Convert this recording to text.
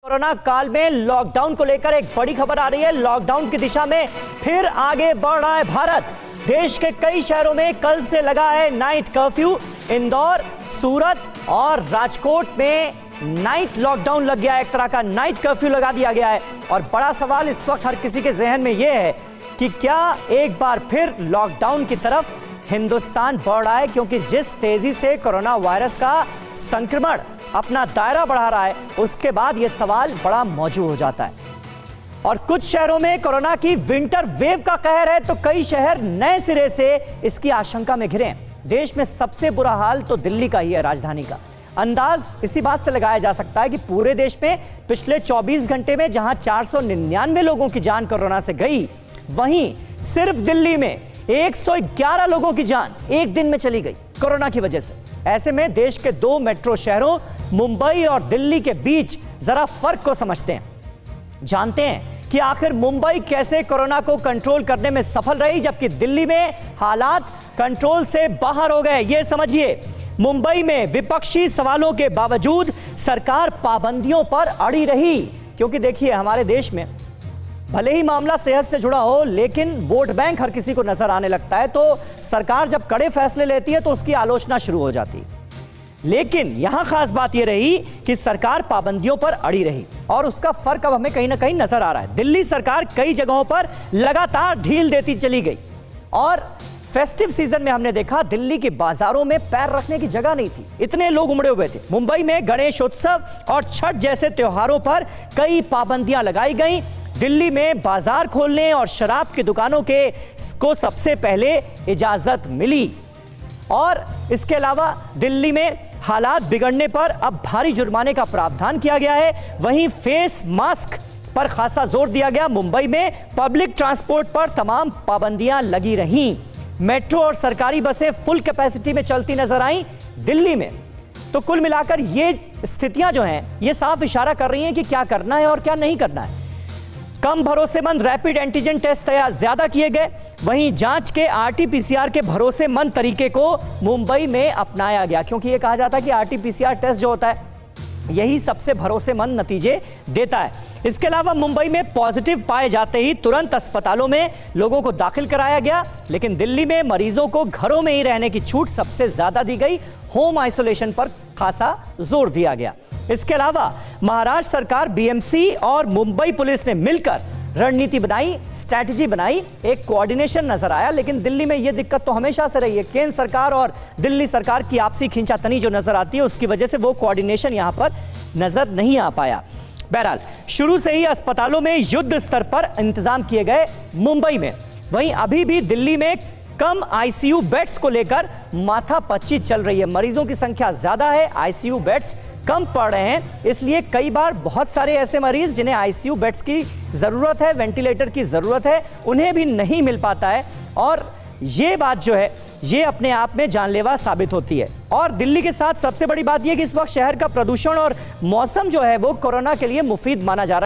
Corona काल में lockdown को लेकर एक बड़ी खबर आ रही है। लॉकडाउन की दिशा में फिर आगे बढ़ रहा है भारत। देश के कई शहरों में कल से लगा है नाइट कर्फ्यू। इंदौर, सूरत और राजकोट में नाइट लॉकडाउन लग गया है, एक तरह का नाइट कर्फ्यू लगा दिया गया है। और बड़ा सवाल इस वक्त हर किसी के जहन में यह है कि क्या एक बार फिर लॉकडाउन की तरफ हिंदुस्तान बढ़ रहा है, क्योंकि जिस तेजी से कोरोना वायरस का संक्रमण अपना दायरा बढ़ा रहा है उसके बाद यह सवाल बड़ा मौजूद हो जाता है। और कुछ शहरों में कोरोना की विंटर वेव का कहर है तो कई शहर नए सिरे से इसकी आशंका में घिरे हैं। देश में सबसे बुरा हाल तो दिल्ली का ही है, राजधानी का। अंदाज इसी बात से लगाया जा सकता है कि पूरे देश में पिछले 24 घंटे में जहां 499 लोगों की जान कोरोना से गई, वहीं सिर्फ दिल्ली में 111 लोगों की जान एक दिन में चली गई कोरोना की वजह से। ऐसे में देश के दो मेट्रो शहरों मुंबई और दिल्ली के बीच जरा फर्क को समझते हैं, जानते हैं कि आखिर मुंबई कैसे कोरोना को कंट्रोल करने में सफल रही, जबकि दिल्ली में हालात कंट्रोल से बाहर हो गए। यह समझिए, मुंबई में विपक्षी सवालों के बावजूद सरकार पाबंदियों पर अड़ी रही। क्योंकि देखिए, हमारे देश में भले ही मामला सेहत से जुड़ा हो, लेकिन वोट बैंक हर किसी को नजर आने लगता है, तो सरकार जब कड़े फैसले लेती है तो उसकी आलोचना शुरू हो जाती है। लेकिन यहां खास बात यह रही कि सरकार पाबंदियों पर अड़ी रही और उसका फर्क अब हमें कहीं ना कहीं नजर आ रहा है। दिल्ली सरकार कई जगहों पर लगातार ढील देती चली गई और फेस्टिव सीजन में हमने देखा दिल्ली के बाजारों में पैर रखने की जगह नहीं थी, इतने लोग उमड़े हुए थे। मुंबई में गणेशोत्सव और छठ जैसे त्योहारों पर कई पाबंदियां लगाई गई। दिल्ली में बाजार खोलने और शराब की दुकानों को सबसे पहले इजाजत मिली। और इसके अलावा दिल्ली में हालात बिगड़ने पर अब भारी जुर्माने का प्रावधान किया गया है। वहीं फेस मास्क पर खासा जोर दिया गया। मुंबई में पब्लिक ट्रांसपोर्ट पर तमाम पाबंदियां लगी रहीं। मेट्रो और सरकारी बसें फुल कैपेसिटी में चलती नजर आई दिल्ली में। तो कुल मिलाकर ये स्थितियां जो हैं, ये साफ इशारा कर रही हैं कि क्या करना है और क्या नहीं करना है। कम भरोसेमंद रैपिड एंटीजन टेस्ट ज्यादा किए गए। वहीं जांच के आरटी-पीसीआर के भरोसेमंद तरीके को मुंबई में अपनाया गया, क्योंकि यह कहा जाता है कि आरटी-पीसीआर टेस्ट जो होता है यही सबसे भरोसेमंद नतीजे देता है। इसके अलावा मुंबई में पॉजिटिव पाए जाते ही तुरंत अस्पतालों में लोगों को दाखिल कराया गया, लेकिन दिल्ली में मरीजों को घरों में ही रहने की छूट सबसे ज्यादा दी गई। होम आइसोलेशन पर खासा जोर दिया गया। इसके अलावा महाराष्ट्र सरकार, बीएमसी और मुंबई पुलिस ने मिलकर रणनीति बनाई, स्ट्रैटेजी बनाई, एक कोऑर्डिनेशन नजर आया। लेकिन दिल्ली में यह दिक्कत तो हमेशा से रही है, केंद्र सरकार और दिल्ली सरकार की आपसी खींचातनी जो नजर आती है उसकी वजह से वो कोऑर्डिनेशन यहां पर नजर नहीं आ पाया। बहरहाल शुरू से ही अस्पतालों में युद्ध स्तर पर इंतजाम किए गए मुंबई में। वहीं अभी भी दिल्ली में कम आईसीयू बेड्स को लेकर माथापच्ची चल रही है। मरीजों की संख्या ज्यादा है, आईसीयू बेड्स कम पड़ रहे हैं, इसलिए कई बार बहुत सारे ऐसे मरीज जिन्हें आईसीयू बेड्स की जरूरत है, वेंटिलेटर की जरूरत है, उन्हें भी नहीं मिल पाता है। और ये बात जो है ये अपने आप में जानलेवा साबित होती है। और दिल्ली के साथ सबसे बड़ी बात यह कि इस वक्त शहर का प्रदूषण और मौसम जो है वो कोरोना के लिए मुफीद माना जा रहा है।